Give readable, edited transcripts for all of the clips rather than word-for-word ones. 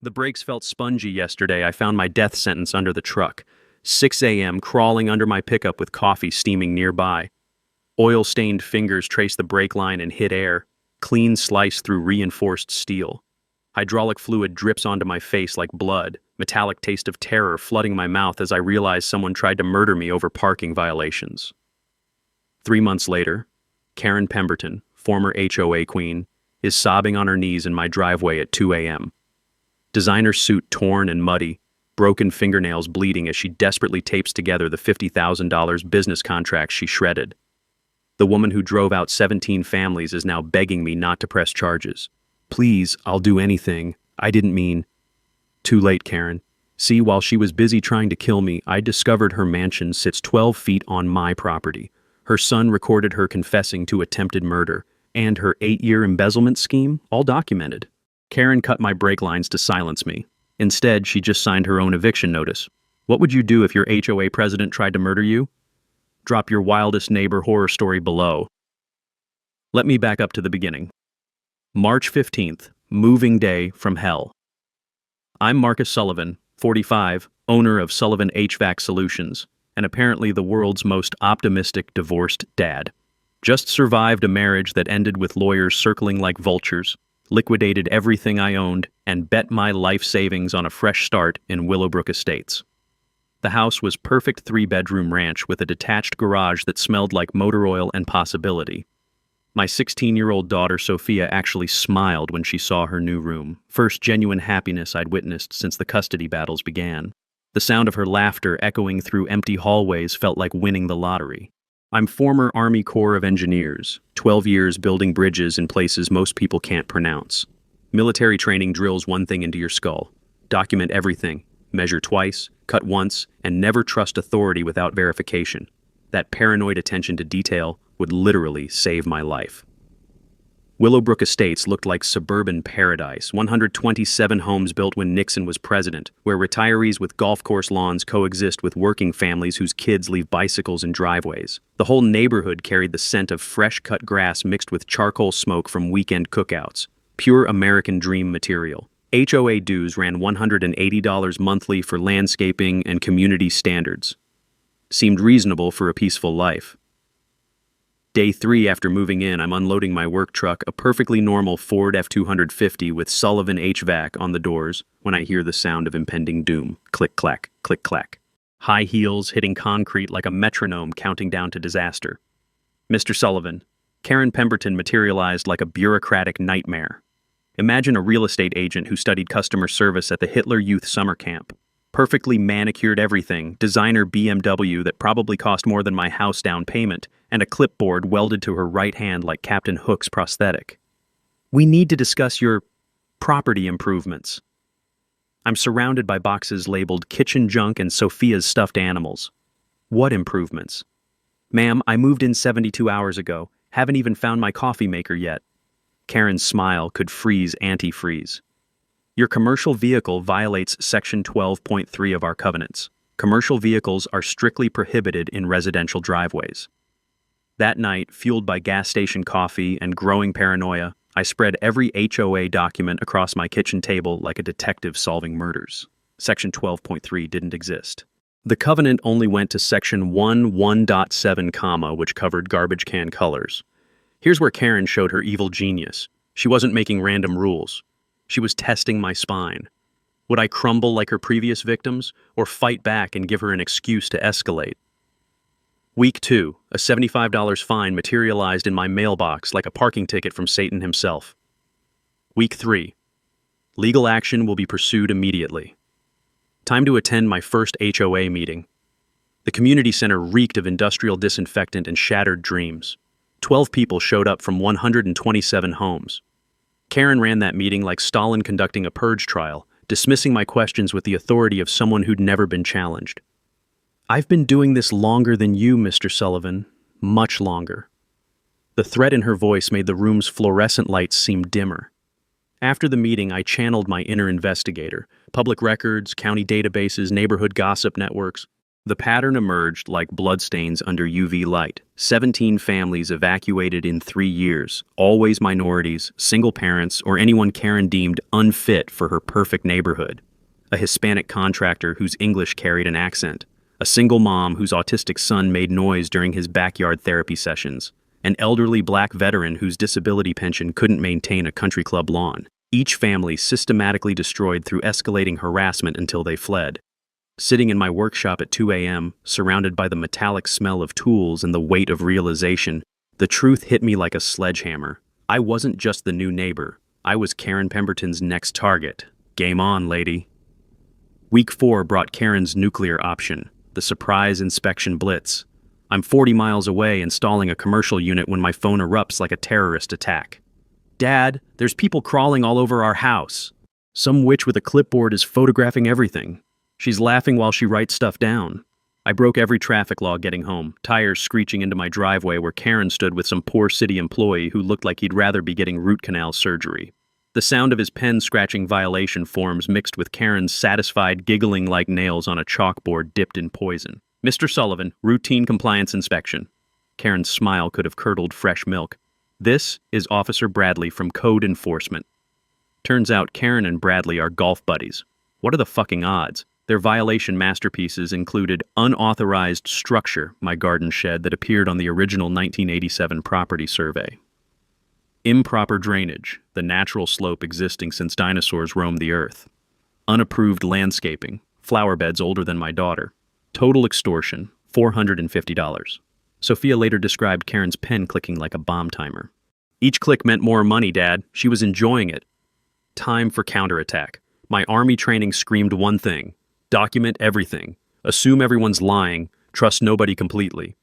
The brakes felt spongy yesterday. I found my death sentence under the truck. 6 a.m., crawling under my pickup with coffee steaming nearby. Oil-stained fingers traced the brake line and hit air, clean slice through reinforced steel. Hydraulic fluid drips onto my face like blood, metallic taste of terror flooding my mouth as I realize someone tried to murder me over parking violations. 3 months later, Karen Pemberton, former HOA queen, is sobbing on her knees in my driveway at 2 a.m. Designer suit torn and muddy, broken fingernails bleeding as she desperately tapes together the $50,000 business contract she shredded. The woman who drove out 17 families is now begging me not to press charges. Please, I'll do anything. I didn't mean. Too late, Karen. See, while she was busy trying to kill me, I discovered her mansion sits 12 feet on my property. Her son recorded her confessing to attempted murder, and her 8-year embezzlement scheme, all documented. Karen cut my brake lines to silence me. Instead, she just signed her own eviction notice. What would you do if your HOA president tried to murder you? Drop your wildest neighbor horror story below. Let me back up to the beginning. March 15th, moving day from hell. I'm Marcus Sullivan, 45, owner of Sullivan HVAC Solutions, and apparently the world's most optimistic divorced dad. Just survived a marriage that ended with lawyers circling like vultures, liquidated everything I owned, and bet my life savings on a fresh start in Willowbrook Estates. The house was perfect 3-bedroom ranch with a detached garage that smelled like motor oil and possibility. My 16-year-old daughter Sophia actually smiled when she saw her new room, first genuine happiness I'd witnessed since the custody battles began. The sound of her laughter echoing through empty hallways felt like winning the lottery. I'm former Army Corps of Engineers, 12 years building bridges in places most people can't pronounce. Military training drills one thing into your skull. Document everything, measure twice, cut once, and never trust authority without verification. That paranoid attention to detail would literally save my life. Willowbrook Estates looked like suburban paradise, 127 homes built when Nixon was president, where retirees with golf course lawns coexist with working families whose kids leave bicycles in driveways. The whole neighborhood carried the scent of fresh-cut grass mixed with charcoal smoke from weekend cookouts. Pure American dream material. HOA dues ran $180 monthly for landscaping and community standards. Seemed reasonable for a peaceful life. Day 3 after moving in, I'm unloading my work truck, a perfectly normal Ford F-250 with Sullivan HVAC on the doors, when I hear the sound of impending doom. Click-clack, click-clack. High heels hitting concrete like a metronome counting down to disaster. Mr. Sullivan, Karen Pemberton materialized like a bureaucratic nightmare. Imagine a real estate agent who studied customer service at the Hitler Youth Summer Camp. Perfectly manicured everything, designer BMW that probably cost more than my house down payment, and a clipboard welded to her right hand like Captain Hook's prosthetic. We need to discuss your property improvements. I'm surrounded by boxes labeled kitchen junk and Sophia's stuffed animals. What improvements? Ma'am, I moved in 72 hours ago. Haven't even found my coffee maker yet. Karen's smile could freeze antifreeze. Your commercial vehicle violates Section 12.3 of our covenants. Commercial vehicles are strictly prohibited in residential driveways. That night, fueled by gas station coffee and growing paranoia, I spread every HOA document across my kitchen table like a detective solving murders. Section 12.3 didn't exist. The covenant only went to Section 1.7, which covered garbage can colors. Here's where Karen showed her evil genius. She wasn't making random rules. She was testing my spine. Would I crumble like her previous victims, or fight back and give her an excuse to escalate? Week 2, a $75 fine materialized in my mailbox like a parking ticket from Satan himself. Week 3, legal action will be pursued immediately. Time to attend my first HOA meeting. The community center reeked of industrial disinfectant and shattered dreams. 12 people showed up from 127 homes. Karen ran that meeting like Stalin conducting a purge trial, dismissing my questions with the authority of someone who'd never been challenged. I've been doing this longer than you, Mr. Sullivan. Much longer. The threat in her voice made the room's fluorescent lights seem dimmer. After the meeting, I channeled my inner investigator. Public records, county databases, neighborhood gossip networks. The pattern emerged like bloodstains under UV light. 17 families evacuated in 3 years, always minorities, single parents, or anyone Karen deemed unfit for her perfect neighborhood. A Hispanic contractor whose English carried an accent. A single mom whose autistic son made noise during his backyard therapy sessions. An elderly black veteran whose disability pension couldn't maintain a country club lawn. Each family systematically destroyed through escalating harassment until they fled. Sitting in my workshop at 2 a.m., surrounded by the metallic smell of tools and the weight of realization, the truth hit me like a sledgehammer. I wasn't just the new neighbor. I was Karen Pemberton's next target. Game on, lady. Week 4 brought Karen's nuclear option, the surprise inspection blitz. I'm 40 miles away installing a commercial unit when my phone erupts like a terrorist attack. Dad, there's people crawling all over our house. Some witch with a clipboard is photographing everything. She's laughing while she writes stuff down. I broke every traffic law getting home, tires screeching into my driveway where Karen stood with some poor city employee who looked like he'd rather be getting root canal surgery. The sound of his pen scratching violation forms mixed with Karen's satisfied giggling like nails on a chalkboard dipped in poison. Mr. Sullivan, routine compliance inspection. Karen's smile could have curdled fresh milk. This is Officer Bradley from Code Enforcement. Turns out Karen and Bradley are golf buddies. What are the fucking odds? Their violation masterpieces included unauthorized structure, my garden shed that appeared on the original 1987 property survey. Improper drainage, the natural slope existing since dinosaurs roamed the earth. Unapproved landscaping, flower beds older than my daughter. Total extortion, $450. Sophia later described Karen's pen clicking like a bomb timer. Each click meant more money, Dad. She was enjoying it. Time for counterattack. My army training screamed one thing. Document everything. Assume everyone's lying. Trust nobody completely.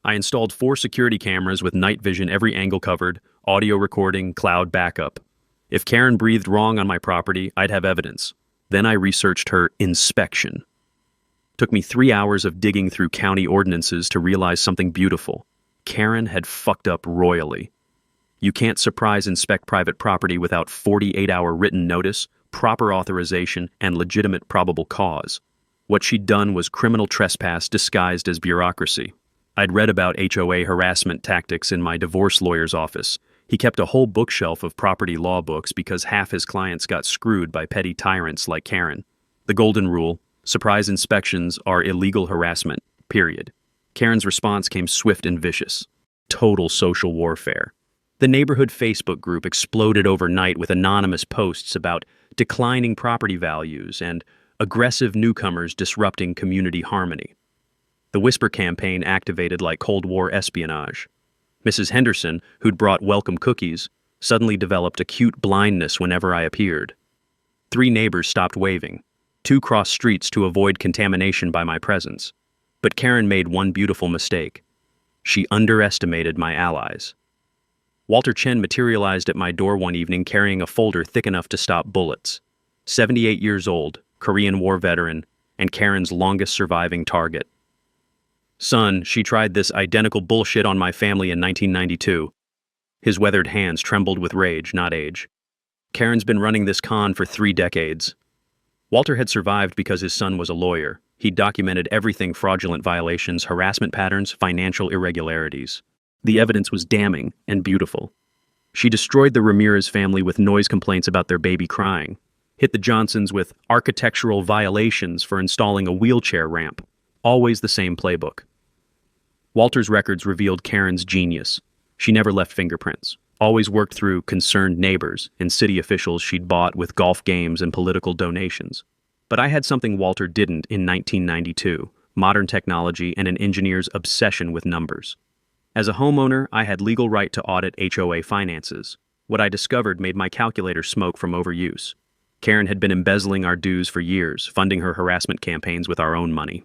I installed 4 security cameras with night vision every angle covered, audio recording, cloud backup. If Karen breathed wrong on my property, I'd have evidence. Then I researched her inspection. Took me 3 hours of digging through county ordinances to realize something beautiful. Karen had fucked up royally. You can't surprise inspect private property without 48-hour written notice, proper authorization, and legitimate probable cause. What she'd done was criminal trespass disguised as bureaucracy. I'd read about HOA harassment tactics in my divorce lawyer's office. He kept a whole bookshelf of property law books because half his clients got screwed by petty tyrants like Karen. The golden rule: surprise inspections are illegal harassment, period. Karen's response came swift and vicious. Total social warfare. The neighborhood Facebook group exploded overnight with anonymous posts about declining property values and aggressive newcomers disrupting community harmony. The Whisper campaign activated like Cold War espionage. Mrs. Henderson, who'd brought welcome cookies, suddenly developed acute blindness whenever I appeared. 3 neighbors stopped waving. 2 crossed streets to avoid contamination by my presence. But Karen made one beautiful mistake. She underestimated my allies. Walter Chen materialized at my door one evening carrying a folder thick enough to stop bullets. 78 years old, Korean War veteran, and Karen's longest surviving target. Son, she tried this identical bullshit on my family in 1992. His weathered hands trembled with rage, not age. Karen's been running this con for 3 decades. Walter had survived because his son was a lawyer. He documented everything: fraudulent violations, harassment patterns, financial irregularities. The evidence was damning and beautiful. She destroyed the Ramirez family with noise complaints about their baby crying, hit the Johnsons with architectural violations for installing a wheelchair ramp. Always the same playbook. Walter's records revealed Karen's genius. She never left fingerprints. Always worked through concerned neighbors and city officials she'd bought with golf games and political donations. But I had something Walter didn't in 1992: modern technology and an engineer's obsession with numbers. As a homeowner, I had legal right to audit HOA finances. What I discovered made my calculator smoke from overuse. Karen had been embezzling our dues for years, funding her harassment campaigns with our own money.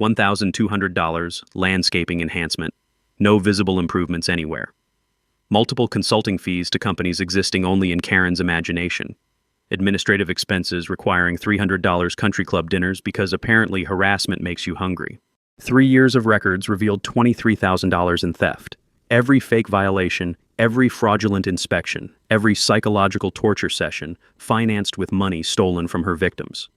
$1,200, landscaping enhancement, no visible improvements anywhere. Multiple consulting fees to companies existing only in Karen's imagination. Administrative expenses requiring $300 country club dinners because apparently harassment makes you hungry. 3 years of records revealed $23,000 in theft. Every fake violation, every fraudulent inspection, every psychological torture session financed with money stolen from her victims.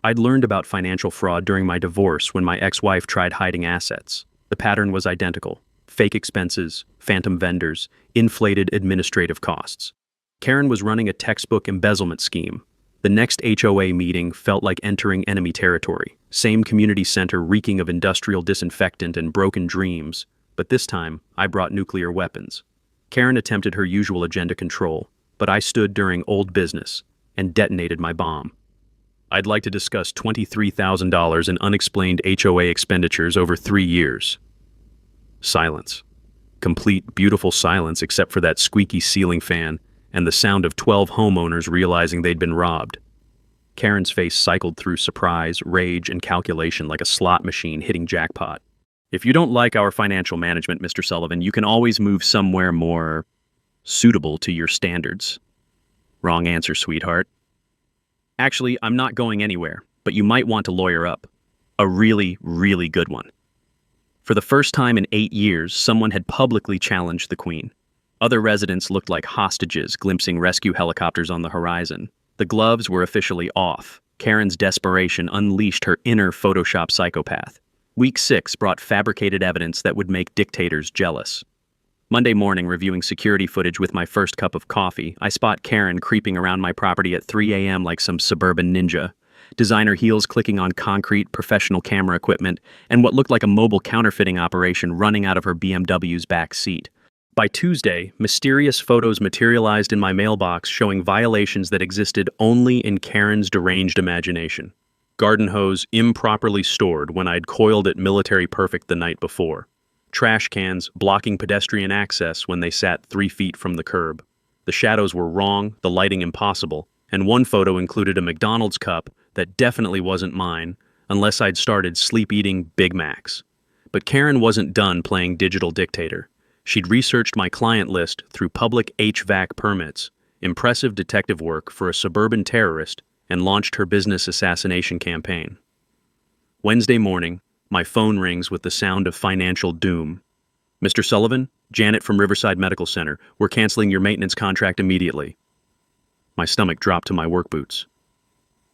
I'd learned about financial fraud during my divorce when my ex-wife tried hiding assets. The pattern was identical: fake expenses, phantom vendors, inflated administrative costs. Karen was running a textbook embezzlement scheme. The next HOA meeting felt like entering enemy territory. Same community center reeking of industrial disinfectant and broken dreams, but this time I brought nuclear weapons. Karen attempted her usual agenda control, but I stood during old business and detonated my bomb. I'd like to discuss $23,000 in unexplained HOA expenditures over 3 years. Silence. Complete, beautiful silence except for that squeaky ceiling fan and the sound of 12 homeowners realizing they'd been robbed. Karen's face cycled through surprise, rage, and calculation like a slot machine hitting jackpot. If you don't like our financial management, Mr. Sullivan, you can always move somewhere more suitable to your standards. Wrong answer, sweetheart. Actually, I'm not going anywhere, but you might want to lawyer up. A really, really good one. For the first time in 8 years, someone had publicly challenged the Queen. Other residents looked like hostages, glimpsing rescue helicopters on the horizon. The gloves were officially off. Karen's desperation unleashed her inner Photoshop psychopath. Week 6 brought fabricated evidence that would make dictators jealous. Monday morning, reviewing security footage with my first cup of coffee, I spot Karen creeping around my property at 3 a.m. like some suburban ninja. Designer heels clicking on concrete, professional camera equipment, and what looked like a mobile counterfeiting operation running out of her BMW's back seat. By Tuesday, mysterious photos materialized in my mailbox showing violations that existed only in Karen's deranged imagination. Garden hose improperly stored when I'd coiled it military perfect the night before. Trash cans blocking pedestrian access when they sat 3 feet from the curb. The shadows were wrong, the lighting impossible, and one photo included a McDonald's cup that definitely wasn't mine unless I'd started sleep-eating Big Macs. But Karen wasn't done playing digital dictator. She'd researched my client list through public HVAC permits, impressive detective work for a suburban terrorist, and launched her business assassination campaign. Wednesday morning, my phone rings with the sound of financial doom. Mr. Sullivan, Janet from Riverside Medical Center, we're canceling your maintenance contract immediately. My stomach dropped to my work boots.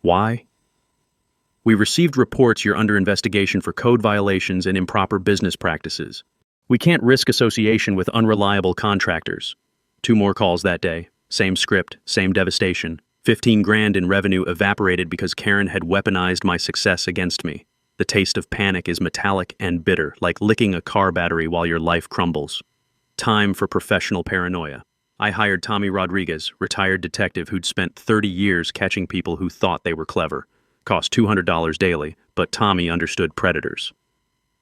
Why? We received reports you're under investigation for code violations and improper business practices. We can't risk association with unreliable contractors. 2 more calls that day. Same script, same devastation. 15 grand in revenue evaporated because Karen had weaponized my success against me. The taste of panic is metallic and bitter, like licking a car battery while your life crumbles. Time for professional paranoia. I hired Tommy Rodriguez, retired detective who'd spent 30 years catching people who thought they were clever. Cost $200 daily, but Tommy understood predators.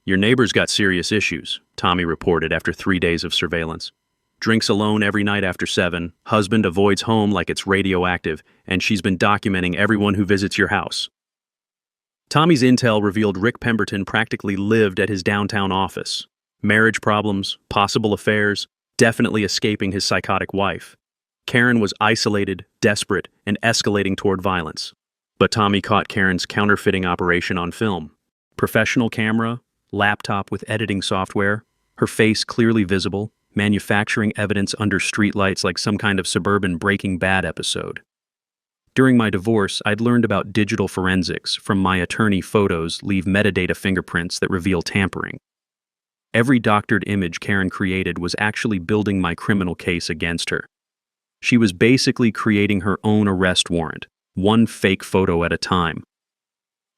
Your neighbor's got serious issues, Tommy reported after 3 days of surveillance. Drinks alone every night after 7, husband avoids home like it's radioactive, and she's been documenting everyone who visits your house. Tommy's intel revealed Rick Pemberton practically lived at his downtown office. Marriage problems, possible affairs, definitely escaping his psychotic wife. Karen was isolated, desperate, and escalating toward violence. But Tommy caught Karen's counterfeiting operation on film. Professional camera, laptop with editing software, her face clearly visible, manufacturing evidence under streetlights like some kind of suburban Breaking Bad episode. During my divorce, I'd learned about digital forensics. From my attorney, photos leave metadata fingerprints that reveal tampering. Every doctored image Karen created was actually building my criminal case against her. She was basically creating her own arrest warrant, one fake photo at a time.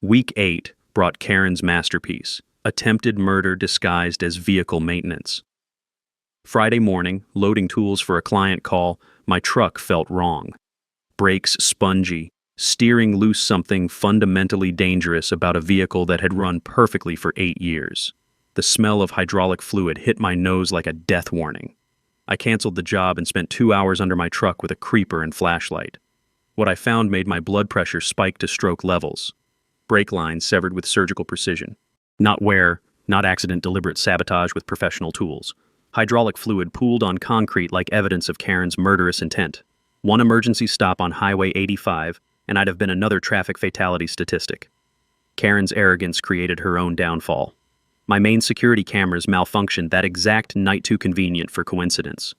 Week 8 brought Karen's masterpiece, attempted murder disguised as vehicle maintenance. Friday morning, loading tools for a client call, my truck felt wrong. Brakes spongy, steering loose, something fundamentally dangerous about a vehicle that had run perfectly for 8 years. The smell of hydraulic fluid hit my nose like a death warning. I canceled the job and spent 2 hours under my truck with a creeper and flashlight. What I found made my blood pressure spike to stroke levels. Brake lines severed with surgical precision. Not wear, not accident, deliberate sabotage with professional tools. Hydraulic fluid pooled on concrete like evidence of Karen's murderous intent. One emergency stop on Highway 85, and I'd have been another traffic fatality statistic. Karen's arrogance created her own downfall. My main security cameras malfunctioned that exact night, too convenient for coincidence.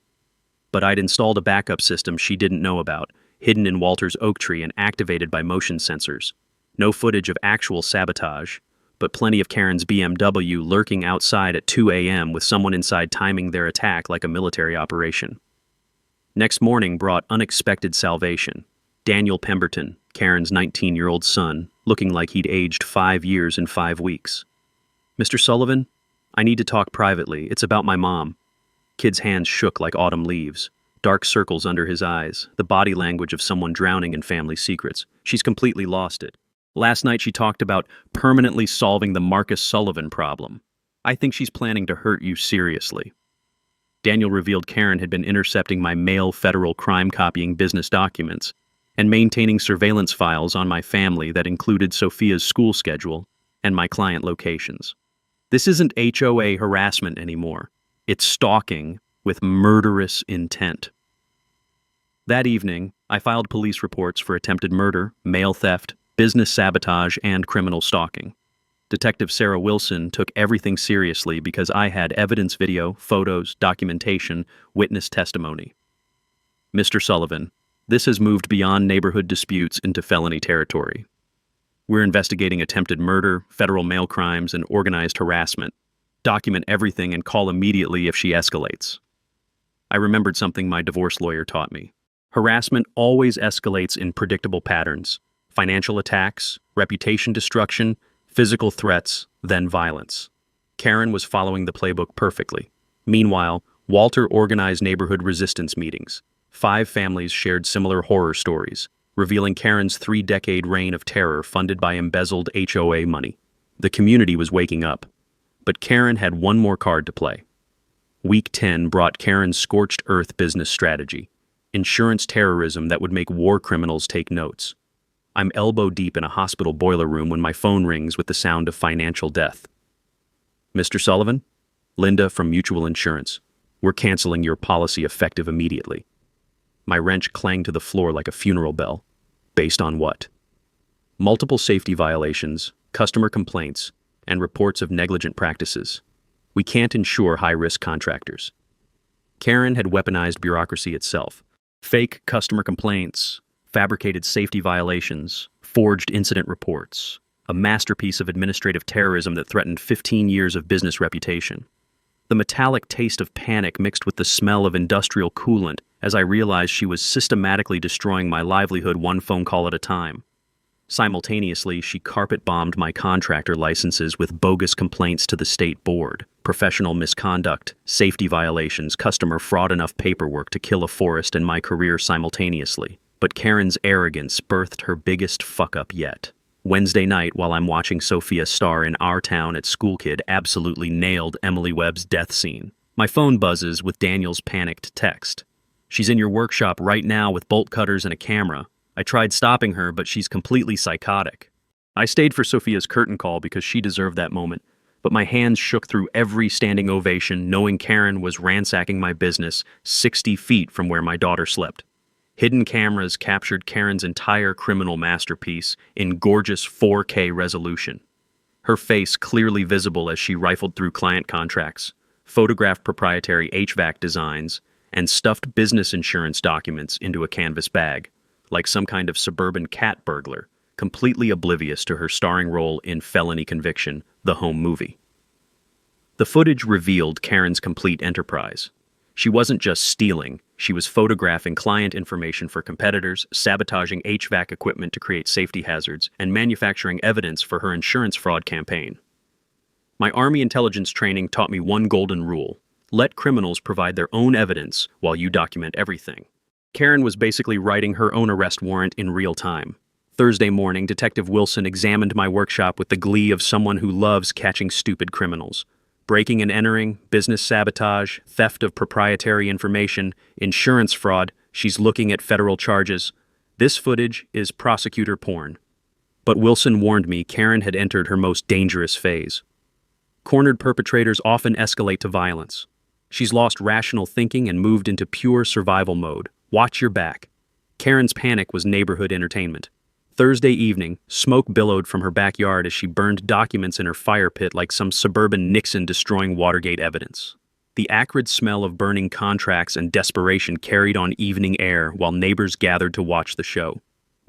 But I'd installed a backup system she didn't know about, hidden in Walter's oak tree and activated by motion sensors. No footage of actual sabotage, but plenty of Karen's BMW lurking outside at 2 a.m. with someone inside timing their attack like a military operation. Next morning brought unexpected salvation. Daniel Pemberton, Karen's 19-year-old son, looking like he'd aged 5 years in 5 weeks. "Mr. Sullivan, I need to talk privately. It's about my mom." Kid's hands shook like autumn leaves. Dark circles under his eyes, the body language of someone drowning in family secrets. She's completely lost it. Last night she talked about permanently solving the Marcus Sullivan problem. I think she's planning to hurt you seriously. Daniel revealed Karen had been intercepting my mail federal crime copying business documents and maintaining surveillance files on my family that included Sophia's school schedule and my client locations. This isn't HOA harassment anymore. It's stalking with murderous intent. That evening, I filed police reports for attempted murder, mail theft, business sabotage, and criminal stalking. Detective Sarah Wilson took everything seriously because I had evidence video, photos, documentation, witness testimony. "Mr. Sullivan, this has moved beyond neighborhood disputes into felony territory. We're investigating attempted murder, federal mail crimes, and organized harassment. Document everything and call immediately if she escalates." I remembered something my divorce lawyer taught me. Harassment always escalates in predictable patterns: financial attacks, reputation destruction, physical threats, then violence. Karen was following the playbook perfectly. Meanwhile, Walter organized neighborhood resistance meetings. 5 families shared similar horror stories, revealing Karen's 3-decade reign of terror funded by embezzled HOA money. The community was waking up. But Karen had one more card to play. Week 10 brought Karen's scorched earth business strategy: insurance terrorism that would make war criminals take notes. I'm elbow deep in a hospital boiler room when my phone rings with the sound of financial death. "Mr. Sullivan? Linda from Mutual Insurance. We're canceling your policy effective immediately." My wrench clanged to the floor like a funeral bell. Based on what? Multiple safety violations, customer complaints, and reports of negligent practices. We can't insure high-risk contractors. Karen had weaponized bureaucracy itself. Fake customer complaints, fabricated safety violations, forged incident reports, a masterpiece of administrative terrorism that threatened 15 years of business reputation. The metallic taste of panic mixed with the smell of industrial coolant as I realized she was systematically destroying my livelihood one phone call at a time. Simultaneously, she carpet-bombed my contractor licenses with bogus complaints to the state board, professional misconduct, safety violations, customer fraud, enough paperwork to kill a forest and my career simultaneously. But Karen's arrogance birthed her biggest fuck-up yet. Wednesday night, while I'm watching Sophia star in Our Town at School Kid, absolutely nailed Emily Webb's death scene. My phone buzzes with Daniel's panicked text. "She's in your workshop right now with bolt cutters and a camera. I tried stopping her, but she's completely psychotic." I stayed for Sophia's curtain call because she deserved that moment, but my hands shook through every standing ovation knowing Karen was ransacking my business 60 feet from where my daughter slept. Hidden cameras captured Karen's entire criminal masterpiece in gorgeous 4K resolution. Her face clearly visible as she rifled through client contracts, photographed proprietary HVAC designs, and stuffed business insurance documents into a canvas bag, like some kind of suburban cat burglar, completely oblivious to her starring role in Felony Conviction, the home movie. The footage revealed Karen's complete enterprise. She wasn't just stealing, she was photographing client information for competitors, sabotaging HVAC equipment to create safety hazards, and manufacturing evidence for her insurance fraud campaign. My Army intelligence training taught me one golden rule: let criminals provide their own evidence while you document everything. Karen was basically writing her own arrest warrant in real time. Thursday morning, Detective Wilson examined my workshop with the glee of someone who loves catching stupid criminals. Breaking and entering, business sabotage, theft of proprietary information, insurance fraud, she's looking at federal charges. This footage is prosecutor porn. But Wilson warned me Karen had entered her most dangerous phase. Cornered perpetrators often escalate to violence. She's lost rational thinking and moved into pure survival mode. Watch your back. Karen's panic was neighborhood entertainment. Thursday evening, smoke billowed from her backyard as she burned documents in her fire pit like some suburban Nixon destroying Watergate evidence. The acrid smell of burning contracts and desperation carried on evening air while neighbors gathered to watch the show.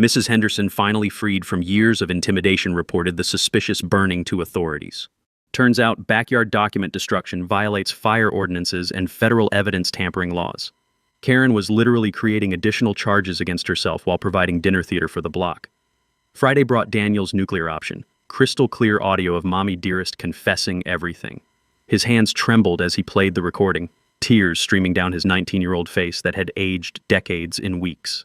Mrs. Henderson, finally freed from years of intimidation, reported the suspicious burning to authorities. Turns out backyard document destruction violates fire ordinances and federal evidence tampering laws. Karen was literally creating additional charges against herself while providing dinner theater for the block. Friday brought Daniel's nuclear option, crystal clear audio of Mommy Dearest confessing everything. His hands trembled as he played the recording, tears streaming down his 19-year-old face that had aged decades in weeks.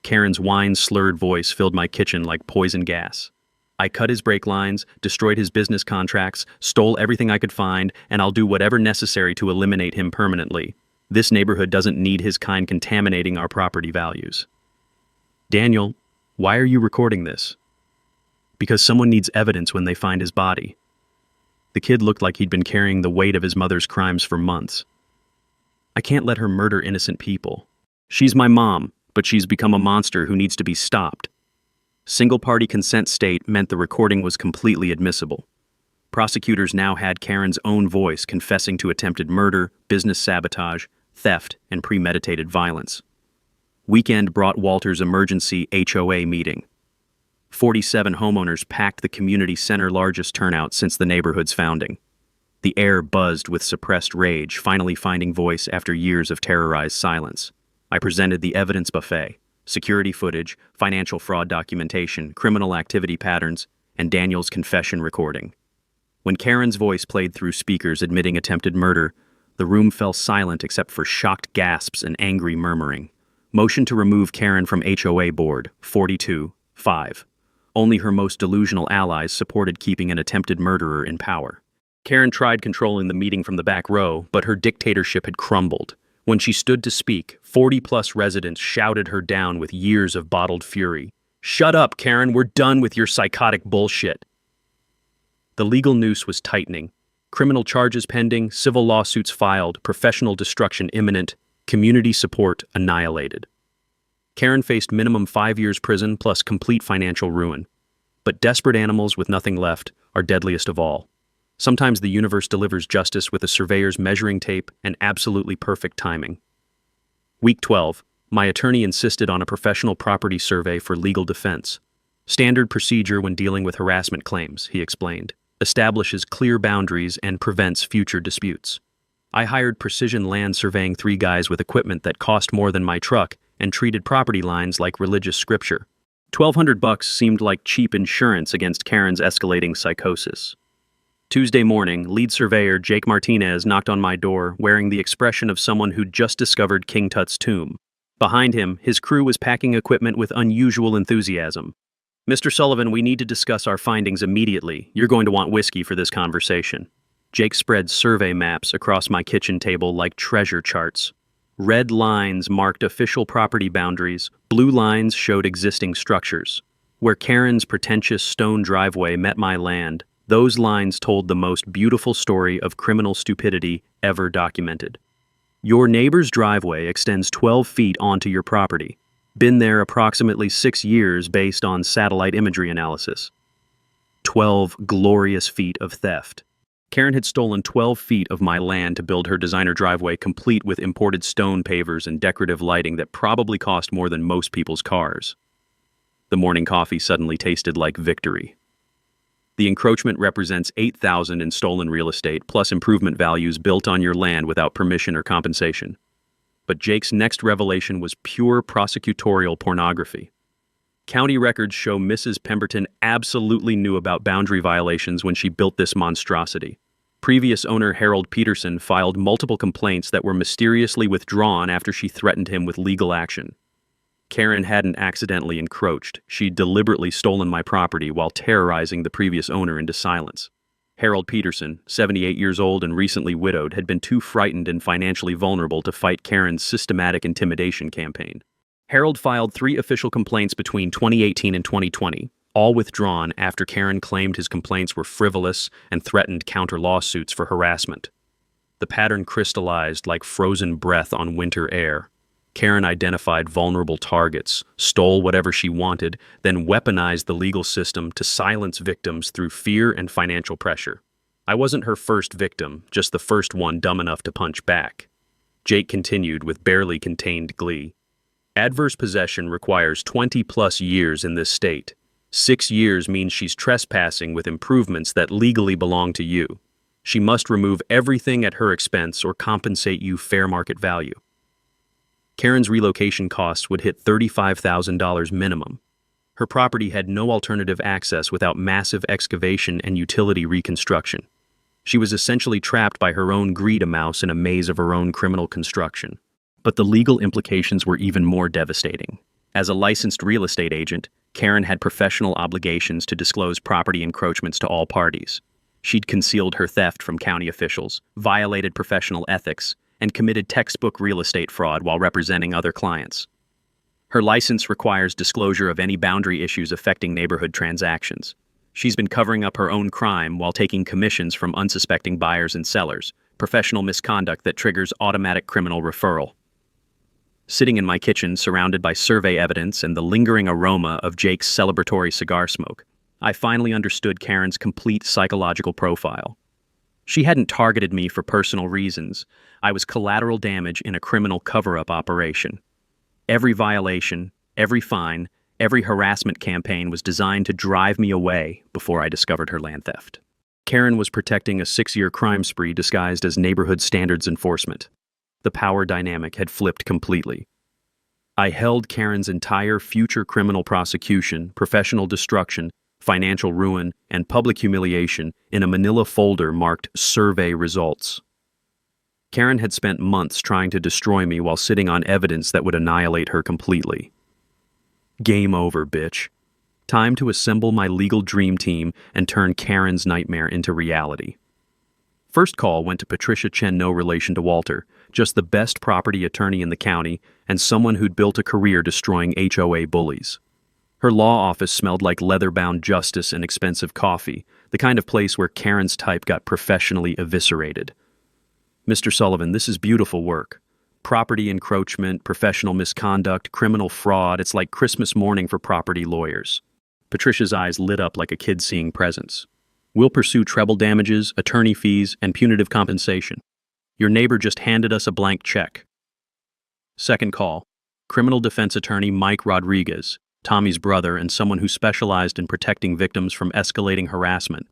Karen's wine-slurred voice filled my kitchen like poison gas. I cut his brake lines, destroyed his business contracts, stole everything I could find, and I'll do whatever necessary to eliminate him permanently. This neighborhood doesn't need his kind contaminating our property values. Daniel, why are you recording this? Because someone needs evidence when they find his body. The kid looked like he'd been carrying the weight of his mother's crimes for months. I can't let her murder innocent people. She's my mom, but she's become a monster who needs to be stopped. Single-party consent state meant the recording was completely admissible. Prosecutors now had Karen's own voice confessing to attempted murder, business sabotage, theft, and premeditated violence. Weekend brought Walter's emergency HOA meeting. 47 homeowners packed the community center, largest turnout since the neighborhood's founding. The air buzzed with suppressed rage, finally finding voice after years of terrorized silence. I presented the evidence buffet: security footage, financial fraud documentation, criminal activity patterns, and Daniel's confession recording. When Karen's voice played through speakers admitting attempted murder, the room fell silent except for shocked gasps and angry murmuring. Motion to remove Karen from HOA board, 42-5. Only her most delusional allies supported keeping an attempted murderer in power. Karen tried controlling the meeting from the back row, but her dictatorship had crumbled. When she stood to speak, 40-plus residents shouted her down with years of bottled fury. "Shut up, Karen, we're done with your psychotic bullshit." The legal noose was tightening. Criminal charges pending, civil lawsuits filed, professional destruction imminent, community support annihilated. Karen faced minimum 5 years prison plus complete financial ruin. But desperate animals with nothing left are deadliest of all. Sometimes the universe delivers justice with a surveyor's measuring tape and absolutely perfect timing. Week 12, my attorney insisted on a professional property survey for legal defense. Standard procedure when dealing with harassment claims, he explained, establishes clear boundaries and prevents future disputes. I hired precision land surveying 3 guys with equipment that cost more than my truck and treated property lines like religious scripture. $1,200 seemed like cheap insurance against Karen's escalating psychosis. Tuesday morning, lead surveyor Jake Martinez knocked on my door wearing the expression of someone who'd just discovered King Tut's tomb. Behind him, his crew was packing equipment with unusual enthusiasm. "Mr. Sullivan, we need to discuss our findings immediately. You're going to want whiskey for this conversation." Jake spread survey maps across my kitchen table like treasure charts. Red lines marked official property boundaries, blue lines showed existing structures. Where Karen's pretentious stone driveway met my land, those lines told the most beautiful story of criminal stupidity ever documented. Your neighbor's driveway extends 12 feet onto your property. Been there approximately 6 years based on satellite imagery analysis. 12 glorious feet of theft. Karen had stolen 12 feet of my land to build her designer driveway, complete with imported stone pavers and decorative lighting that probably cost more than most people's cars. The morning coffee suddenly tasted like victory. The encroachment represents $8,000 in stolen real estate plus improvement values built on your land without permission or compensation. But Jake's next revelation was pure prosecutorial pornography. County records show Mrs. Pemberton absolutely knew about boundary violations when she built this monstrosity. Previous owner Harold Peterson filed multiple complaints that were mysteriously withdrawn after she threatened him with legal action. Karen hadn't accidentally encroached. She'd deliberately stolen my property while terrorizing the previous owner into silence. Harold Peterson, 78 years old and recently widowed, had been too frightened and financially vulnerable to fight Karen's systematic intimidation campaign. Harold filed 3 official complaints between 2018 and 2020, all withdrawn after Karen claimed his complaints were frivolous and threatened counter-lawsuits for harassment. The pattern crystallized like frozen breath on winter air. Karen identified vulnerable targets, stole whatever she wanted, then weaponized the legal system to silence victims through fear and financial pressure. I wasn't her first victim, just the first one dumb enough to punch back. Jake continued with barely contained glee. Adverse possession requires 20+ years in this state. 6 years means she's trespassing with improvements that legally belong to you. She must remove everything at her expense or compensate you fair market value. Karen's relocation costs would hit $35,000 minimum. Her property had no alternative access without massive excavation and utility reconstruction. She was essentially trapped by her own greed, a mouse in a maze of her own criminal construction. But the legal implications were even more devastating. As a licensed real estate agent, Karen had professional obligations to disclose property encroachments to all parties. She'd concealed her theft from county officials, violated professional ethics, and committed textbook real estate fraud while representing other clients. Her license requires disclosure of any boundary issues affecting neighborhood transactions. She's been covering up her own crime while taking commissions from unsuspecting buyers and sellers, professional misconduct that triggers automatic criminal referral. Sitting in my kitchen, surrounded by survey evidence and the lingering aroma of Jake's celebratory cigar smoke, I finally understood Karen's complete psychological profile. She hadn't targeted me for personal reasons. I was collateral damage in a criminal cover-up operation. Every violation, every fine, every harassment campaign was designed to drive me away before I discovered her land theft. Karen was protecting a 6-year crime spree disguised as neighborhood standards enforcement. The power dynamic had flipped completely. I held Karen's entire future criminal prosecution, professional destruction, financial ruin, and public humiliation in a manila folder marked survey results. Karen had spent months trying to destroy me while sitting on evidence that would annihilate her completely. Game over, bitch. Time to assemble my legal dream team and turn Karen's nightmare into reality. First call went to Patricia Chen, no relation to Walter, just the best property attorney in the county and someone who'd built a career destroying HOA bullies. Her law office smelled like leather-bound justice and expensive coffee, the kind of place where Karen's type got professionally eviscerated. Mr. Sullivan, this is beautiful work. Property encroachment, professional misconduct, criminal fraud, it's like Christmas morning for property lawyers. Patricia's eyes lit up like a kid seeing presents. We'll pursue treble damages, attorney fees, and punitive compensation. Your neighbor just handed us a blank check. Second call. Criminal defense attorney Mike Rodriguez, Tommy's brother and someone who specialized in protecting victims from escalating harassment.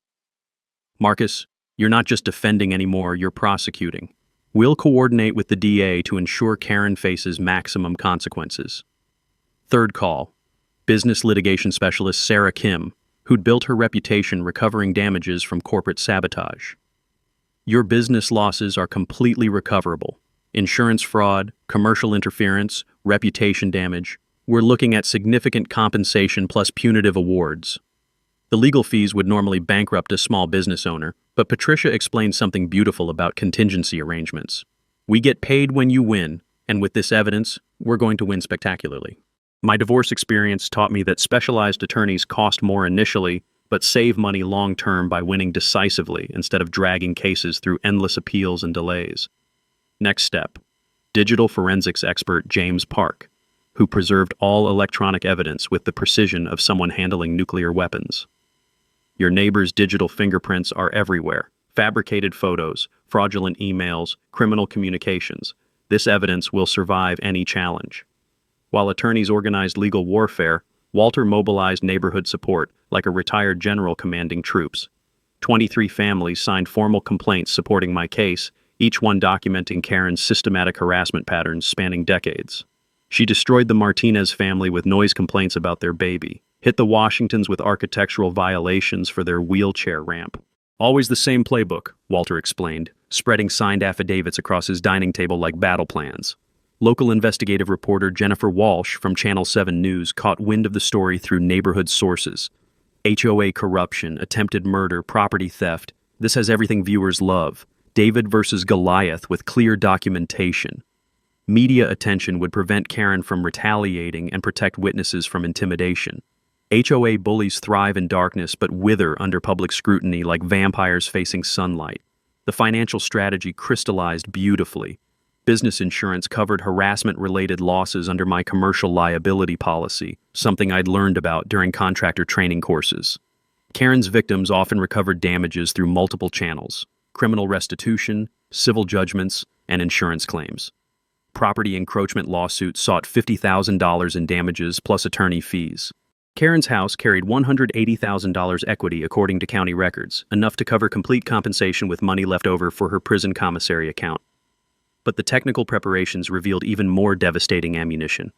Marcus, you're not just defending anymore, you're prosecuting. We'll coordinate with the DA to ensure Karen faces maximum consequences. Third call. Business litigation specialist Sarah Kim, who'd built her reputation recovering damages from corporate sabotage. Your business losses are completely recoverable. Insurance fraud, commercial interference, reputation damage. We're looking at significant compensation plus punitive awards. The legal fees would normally bankrupt a small business owner, but Patricia explained something beautiful about contingency arrangements. We get paid when you win, and with this evidence, we're going to win spectacularly. My divorce experience taught me that specialized attorneys cost more initially, but save money long-term by winning decisively instead of dragging cases through endless appeals and delays. Next step. Digital forensics expert James Park, who preserved all electronic evidence with the precision of someone handling nuclear weapons. Your neighbor's digital fingerprints are everywhere. Fabricated photos, fraudulent emails, criminal communications. This evidence will survive any challenge. While attorneys organized legal warfare, Walter mobilized neighborhood support like a retired general commanding troops. 23 families signed formal complaints supporting my case, each one documenting Karen's systematic harassment patterns spanning decades. She destroyed the Martinez family with noise complaints about their baby, hit the Washingtons with architectural violations for their wheelchair ramp. Always the same playbook, Walter explained, spreading signed affidavits across his dining table like battle plans. Local investigative reporter Jennifer Walsh from Channel 7 News caught wind of the story through neighborhood sources. HOA corruption, attempted murder, property theft. This has everything viewers love. David versus Goliath with clear documentation. Media attention would prevent Karen from retaliating and protect witnesses from intimidation. HOA bullies thrive in darkness but wither under public scrutiny like vampires facing sunlight. The financial strategy crystallized beautifully. Business insurance covered harassment-related losses under my commercial liability policy, something I'd learned about during contractor training courses. Karen's victims often recovered damages through multiple channels: criminal restitution, civil judgments, and insurance claims. property encroachment lawsuit sought $50,000 in damages plus attorney fees. Karen's house carried $180,000 equity according to county records, enough to cover complete compensation with money left over for her prison commissary account. But the technical preparations revealed even more devastating ammunition.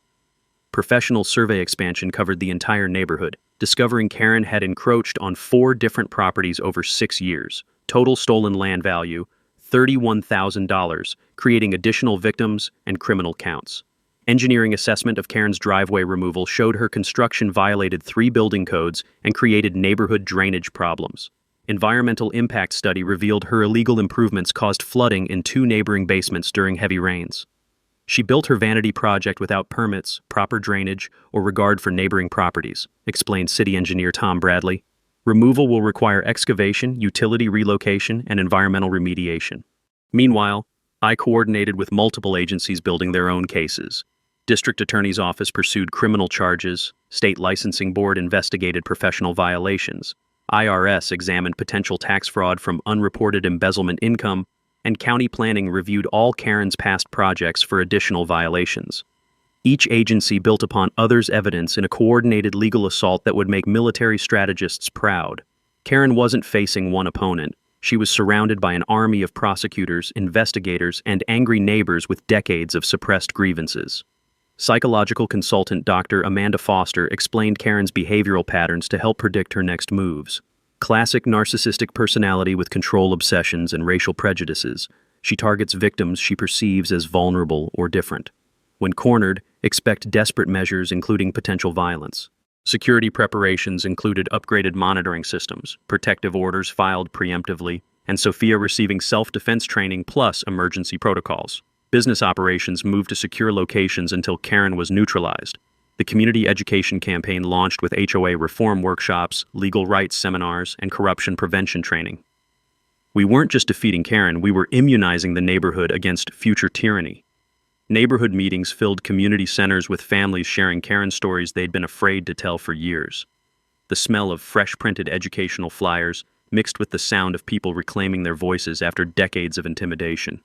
Professional survey expansion covered the entire neighborhood, discovering Karen had encroached on 4 different properties over 6 years. Total stolen land value, $31,000, creating additional victims and criminal counts. Engineering assessment of Karen's driveway removal showed her construction violated 3 building codes and created neighborhood drainage problems. Environmental impact study revealed her illegal improvements caused flooding in 2 neighboring basements during heavy rains. She built her vanity project without permits, proper drainage, or regard for neighboring properties, explained city engineer Tom Bradley. Removal will require excavation, utility relocation, and environmental remediation. Meanwhile, I coordinated with multiple agencies building their own cases. District Attorney's Office pursued criminal charges, State Licensing Board investigated professional violations, IRS examined potential tax fraud from unreported embezzlement income, and County Planning reviewed all Karen's past projects for additional violations. Each agency built upon others' evidence in a coordinated legal assault that would make military strategists proud. Karen wasn't facing one opponent. She was surrounded by an army of prosecutors, investigators, and angry neighbors with decades of suppressed grievances. Psychological consultant Dr. Amanda Foster explained Karen's behavioral patterns to help predict her next moves. Classic narcissistic personality with control obsessions and racial prejudices. She targets victims she perceives as vulnerable or different. When cornered, expect desperate measures including potential violence. Security preparations included upgraded monitoring systems, protective orders filed preemptively, and Sophia receiving self-defense training plus emergency protocols. Business operations moved to secure locations until Karen was neutralized. The community education campaign launched with HOA reform workshops, legal rights seminars, and corruption prevention training. We weren't just defeating Karen, we were immunizing the neighborhood against future tyranny. Neighborhood meetings filled community centers with families sharing Karen stories they'd been afraid to tell for years. The smell of fresh printed educational flyers mixed with the sound of people reclaiming their voices after decades of intimidation.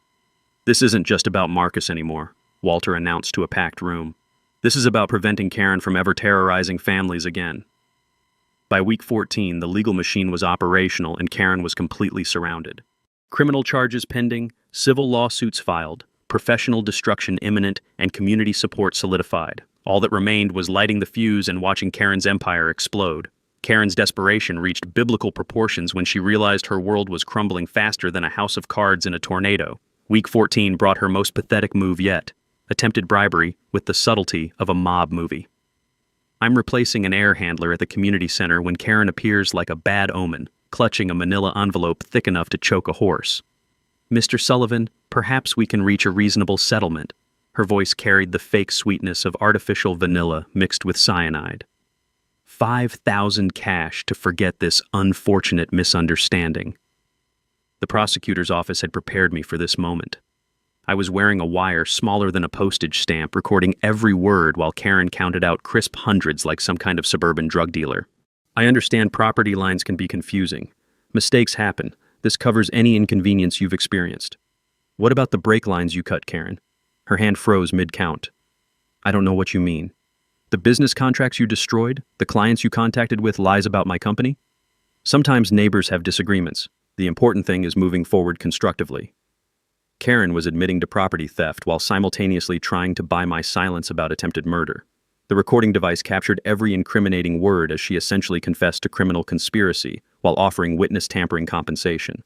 "This isn't just about Marcus anymore," Walter announced to a packed room. "This is about preventing Karen from ever terrorizing families again." By week 14, the legal machine was operational and Karen was completely surrounded. Criminal charges pending, civil lawsuits filed, professional destruction imminent, and community support solidified. All that remained was lighting the fuse and watching Karen's empire explode. Karen's desperation reached biblical proportions when she realized her world was crumbling faster than a house of cards in a tornado. Week 14 brought her most pathetic move yet, attempted bribery with the subtlety of a mob movie. I'm replacing an air handler at the community center when Karen appears like a bad omen, clutching a manila envelope thick enough to choke a horse. "Mr. Sullivan, perhaps we can reach a reasonable settlement." Her voice carried the fake sweetness of artificial vanilla mixed with cyanide. 5,000 cash to forget this unfortunate misunderstanding. The prosecutor's office had prepared me for this moment. I was wearing a wire smaller than a postage stamp, recording every word while Karen counted out crisp hundreds like some kind of suburban drug dealer. "I understand property lines can be confusing. Mistakes happen. This covers any inconvenience you've experienced." "What about the brake lines you cut, Karen?" Her hand froze mid-count. "I don't know what you mean. The business contracts you destroyed? The clients you contacted with lies about my company?" "Sometimes neighbors have disagreements. The important thing is moving forward constructively." Karen was admitting to property theft while simultaneously trying to buy my silence about attempted murder. The recording device captured every incriminating word as she essentially confessed to criminal conspiracy while offering witness tampering compensation.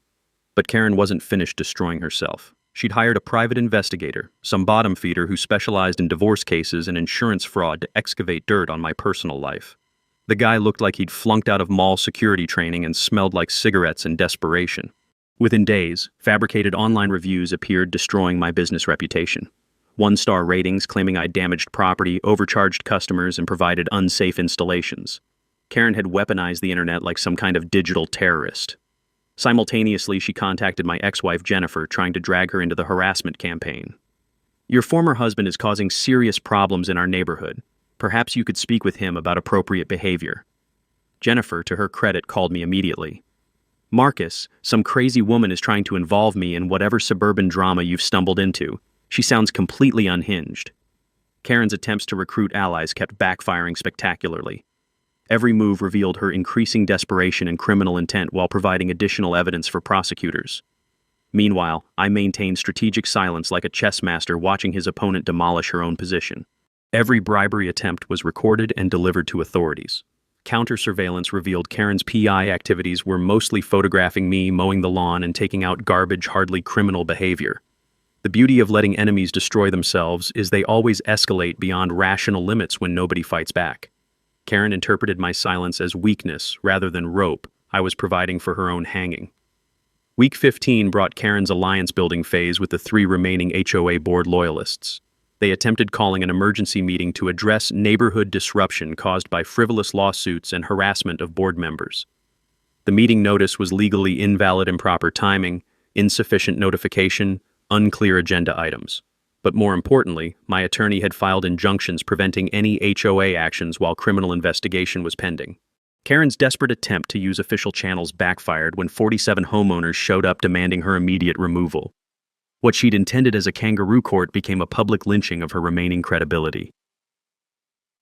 But Karen wasn't finished destroying herself. She'd hired a private investigator, some bottom feeder who specialized in divorce cases and insurance fraud to excavate dirt on my personal life. The guy looked like he'd flunked out of mall security training and smelled like cigarettes and desperation. Within days, fabricated online reviews appeared, destroying my business reputation. 1-star ratings claiming I'd damaged property, overcharged customers, and provided unsafe installations. Karen had weaponized the internet like some kind of digital terrorist. Simultaneously, she contacted my ex-wife Jennifer, trying to drag her into the harassment campaign. "Your former husband is causing serious problems in our neighborhood. Perhaps you could speak with him about appropriate behavior." Jennifer, to her credit, called me immediately. "Marcus, some crazy woman is trying to involve me in whatever suburban drama you've stumbled into. She sounds completely unhinged. Karen's attempts to recruit allies kept backfiring spectacularly. Every move revealed her increasing desperation and criminal intent while providing additional evidence for prosecutors. Meanwhile, I maintained strategic silence like a chess master watching his opponent demolish her own position. Every bribery attempt was recorded and delivered to authorities. Counter-surveillance revealed Karen's PI activities were mostly photographing me mowing the lawn and taking out garbage, hardly criminal behavior. The beauty of letting enemies destroy themselves is they always escalate beyond rational limits when nobody fights back. Karen interpreted my silence as weakness rather than rope I was providing for her own hanging. Week 15 brought Karen's alliance-building phase with the 3 remaining HOA board loyalists. They attempted calling an emergency meeting to address neighborhood disruption caused by frivolous lawsuits and harassment of board members. The meeting notice was legally invalid, improper timing, insufficient notification, unclear agenda items. But more importantly, my attorney had filed injunctions preventing any HOA actions while criminal investigation was pending. Karen's desperate attempt to use official channels backfired when 47 homeowners showed up demanding her immediate removal. What she'd intended as a kangaroo court became a public lynching of her remaining credibility.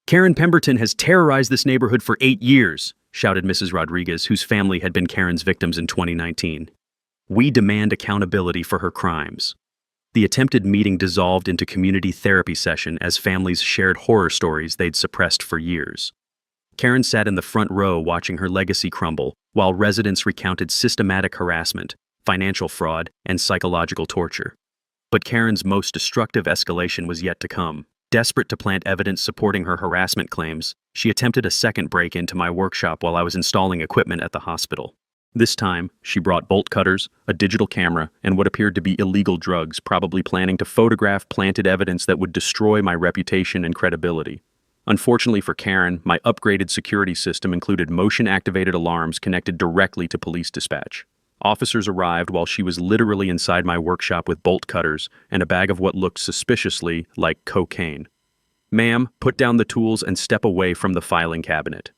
"Karen Pemberton has terrorized this neighborhood for 8 years, shouted Mrs. Rodriguez, whose family had been Karen's victims in 2019. "We demand accountability for her crimes." The attempted meeting dissolved into community therapy session as families shared horror stories they'd suppressed for years. Karen sat in the front row watching her legacy crumble, while residents recounted systematic harassment, financial fraud, and psychological torture. But Karen's most destructive escalation was yet to come. Desperate to plant evidence supporting her harassment claims, she attempted a second break into my workshop while I was installing equipment at the hospital. This time, she brought bolt cutters, a digital camera, and what appeared to be illegal drugs, probably planning to photograph planted evidence that would destroy my reputation and credibility. Unfortunately for Karen, my upgraded security system included motion-activated alarms connected directly to police dispatch. Officers arrived while she was literally inside my workshop with bolt cutters and a bag of what looked suspiciously like cocaine. "Ma'am, put down the tools and step away from the filing cabinet."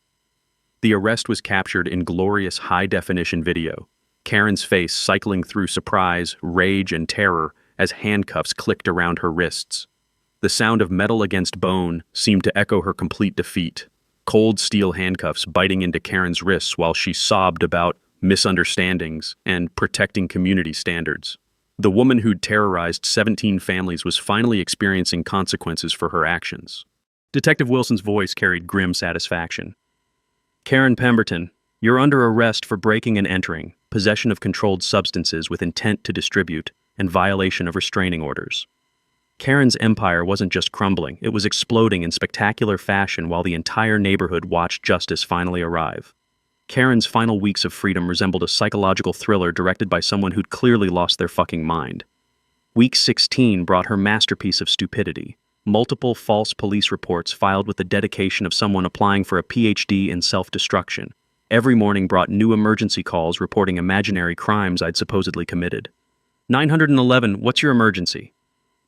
The arrest was captured in glorious high-definition video. Karen's face cycling through surprise, rage, and terror as handcuffs clicked around her wrists. The sound of metal against bone seemed to echo her complete defeat. Cold steel handcuffs biting into Karen's wrists while she sobbed about misunderstandings and protecting community standards. The woman who'd terrorized 17 families was finally experiencing consequences for her actions. Detective Wilson's voice carried grim satisfaction. "Karen Pemberton, you're under arrest for breaking and entering, possession of controlled substances with intent to distribute, and violation of restraining orders." Karen's empire wasn't just crumbling, it was exploding in spectacular fashion while the entire neighborhood watched justice finally arrive. Karen's final weeks of freedom resembled a psychological thriller directed by someone who'd clearly lost their fucking mind. Week 16 brought her masterpiece of stupidity. Multiple false police reports filed with the dedication of someone applying for a PhD in self-destruction. Every morning brought new emergency calls reporting imaginary crimes I'd supposedly committed. 911, what's your emergency?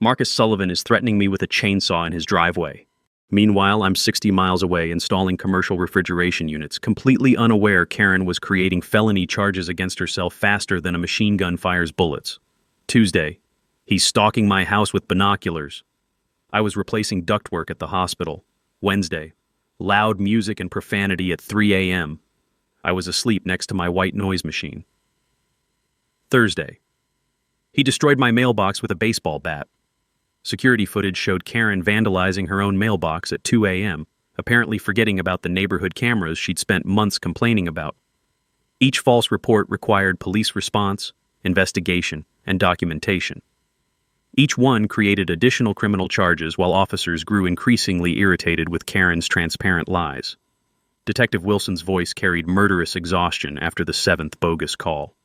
Marcus Sullivan is threatening me with a chainsaw in his driveway. Meanwhile, I'm 60 miles away installing commercial refrigeration units, completely unaware Karen was creating felony charges against herself faster than a machine gun fires bullets. Tuesday, he's stalking my house with binoculars. I was replacing ductwork at the hospital. Wednesday, loud music and profanity at 3 a.m. I was asleep next to my white noise machine. Thursday, he destroyed my mailbox with a baseball bat. Security footage showed Karen vandalizing her own mailbox at 2 a.m., apparently forgetting about the neighborhood cameras she'd spent months complaining about. Each false report required police response, investigation, and documentation. Each one created additional criminal charges while officers grew increasingly irritated with Karen's transparent lies. Detective Wilson's voice carried murderous exhaustion after the 7th bogus call.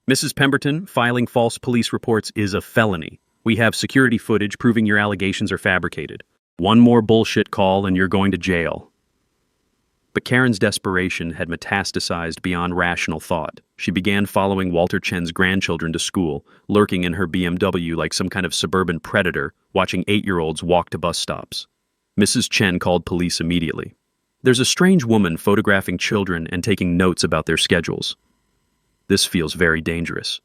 "Mrs. Pemberton, filing false police reports is a felony. We have security footage proving your allegations are fabricated. One more bullshit call and you're going to jail." But Karen's desperation had metastasized beyond rational thought. She began following Walter Chen's grandchildren to school, lurking in her BMW like some kind of suburban predator, watching 8-year-olds walk to bus stops. Mrs. Chen called police immediately. "There's a strange woman photographing children and taking notes about their schedules. This feels very dangerous."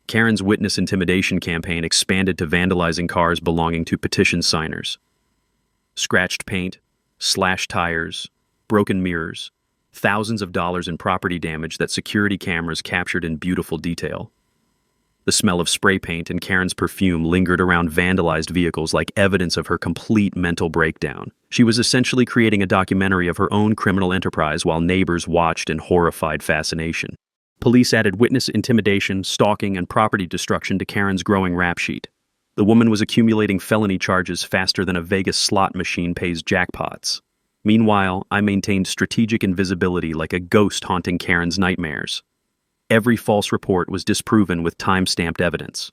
Karen's witness intimidation campaign expanded to vandalizing cars belonging to petition signers. Scratched paint, slashed tires, broken mirrors, thousands of dollars in property damage that security cameras captured in beautiful detail. The smell of spray paint and Karen's perfume lingered around vandalized vehicles like evidence of her complete mental breakdown. She was essentially creating a documentary of her own criminal enterprise while neighbors watched in horrified fascination. Police added witness intimidation, stalking, and property destruction to Karen's growing rap sheet. The woman was accumulating felony charges faster than a Vegas slot machine pays jackpots. Meanwhile, I maintained strategic invisibility like a ghost haunting Karen's nightmares. Every false report was disproven with time-stamped evidence.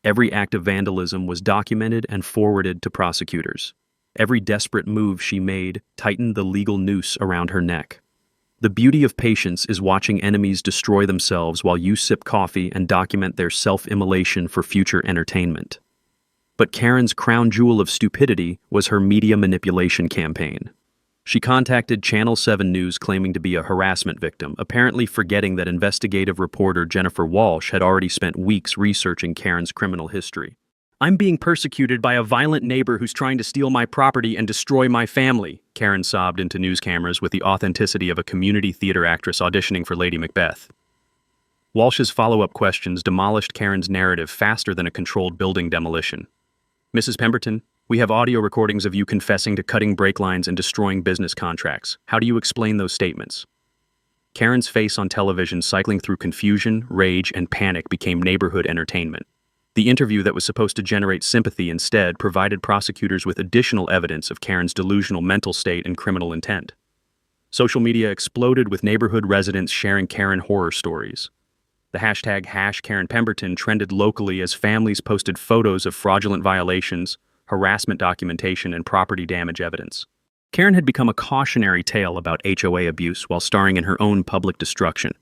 Every act of vandalism was documented and forwarded to prosecutors. Every desperate move she made tightened the legal noose around her neck. The beauty of patience is watching enemies destroy themselves while you sip coffee and document their self-immolation for future entertainment. But Karen's crown jewel of stupidity was her media manipulation campaign. She contacted Channel 7 News claiming to be a harassment victim, apparently forgetting that investigative reporter Jennifer Walsh had already spent weeks researching Karen's criminal history. "I'm being persecuted by a violent neighbor who's trying to steal my property and destroy my family," Karen sobbed into news cameras with the authenticity of a community theater actress auditioning for Lady Macbeth. Walsh's follow-up questions demolished Karen's narrative faster than a controlled building demolition. "Mrs. Pemberton, we have audio recordings of you confessing to cutting brake lines and destroying business contracts. How do you explain those statements?" Karen's face on television cycling through confusion, rage, and panic became neighborhood entertainment. The interview that was supposed to generate sympathy instead provided prosecutors with additional evidence of Karen's delusional mental state and criminal intent. Social media exploded with neighborhood residents sharing Karen horror stories. The hashtag #KarenPemberton trended locally as families posted photos of fraudulent violations, harassment documentation, and property damage evidence. Karen had become a cautionary tale about HOA abuse while starring in her own public destruction.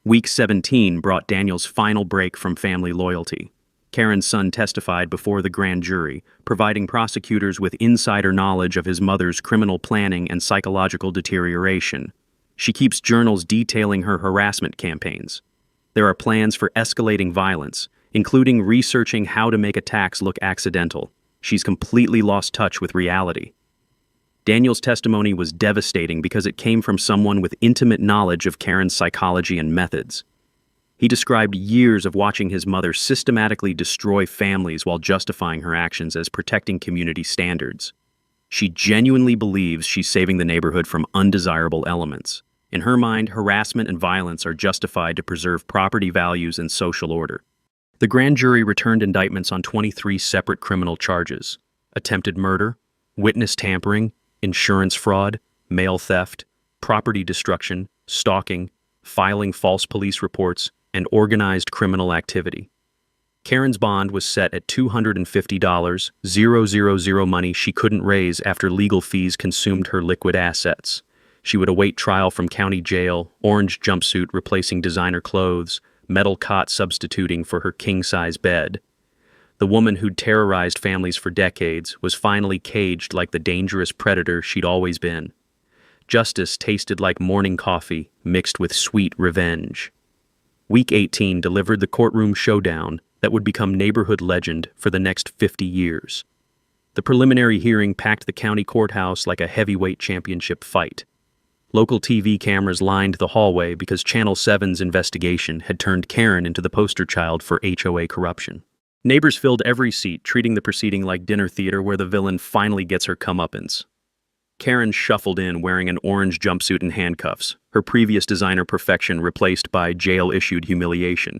Week 17 brought Daniel's final break from family loyalty. Karen's son testified before the grand jury, providing prosecutors with insider knowledge of his mother's criminal planning and psychological deterioration. She keeps journals detailing her harassment campaigns. There are plans for escalating violence, including researching how to make attacks look accidental. She's completely lost touch with reality. Daniel's testimony was devastating because it came from someone with intimate knowledge of Karen's psychology and methods. He described years of watching his mother systematically destroy families while justifying her actions as protecting community standards. She genuinely believes she's saving the neighborhood from undesirable elements. In her mind, harassment and violence are justified to preserve property values and social order. The grand jury returned indictments on 23 separate criminal charges: attempted murder, witness tampering, insurance fraud, mail theft, property destruction, stalking, filing false police reports, and organized criminal activity. Karen's bond was set at $250, money she couldn't raise after legal fees consumed her liquid assets. She would await trial from county jail, orange jumpsuit replacing designer clothes, metal cot substituting for her king-size bed. The woman who'd terrorized families for decades was finally caged like the dangerous predator she'd always been. Justice tasted like morning coffee mixed with sweet revenge. Week 18 delivered the courtroom showdown that would become neighborhood legend for the next 50 years. The preliminary hearing packed the county courthouse like a heavyweight championship fight. Local TV cameras lined the hallway because Channel 7's investigation had turned Karen into the poster child for HOA corruption. Neighbors filled every seat, treating the proceeding like dinner theater where the villain finally gets her comeuppance. Karen shuffled in wearing an orange jumpsuit and handcuffs, her previous designer perfection replaced by jail-issued humiliation.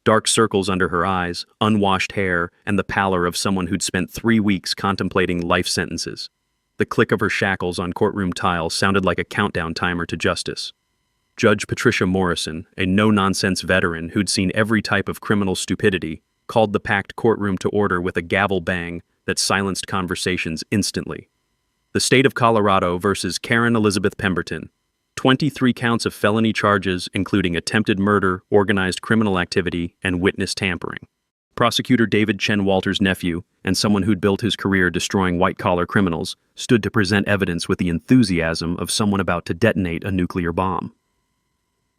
Dark circles under her eyes, unwashed hair, and the pallor of someone who'd spent 3 weeks contemplating life sentences. The click of her shackles on courtroom tile sounded like a countdown timer to justice. Judge Patricia Morrison, a no-nonsense veteran who'd seen every type of criminal stupidity, called the packed courtroom to order with a gavel bang that silenced conversations instantly. The state of Colorado versus Karen Elizabeth Pemberton. 23 counts of felony charges, including attempted murder, organized criminal activity, and witness tampering. Prosecutor David Chen Walter's nephew, and someone who'd built his career destroying white-collar criminals, stood to present evidence with the enthusiasm of someone about to detonate a nuclear bomb.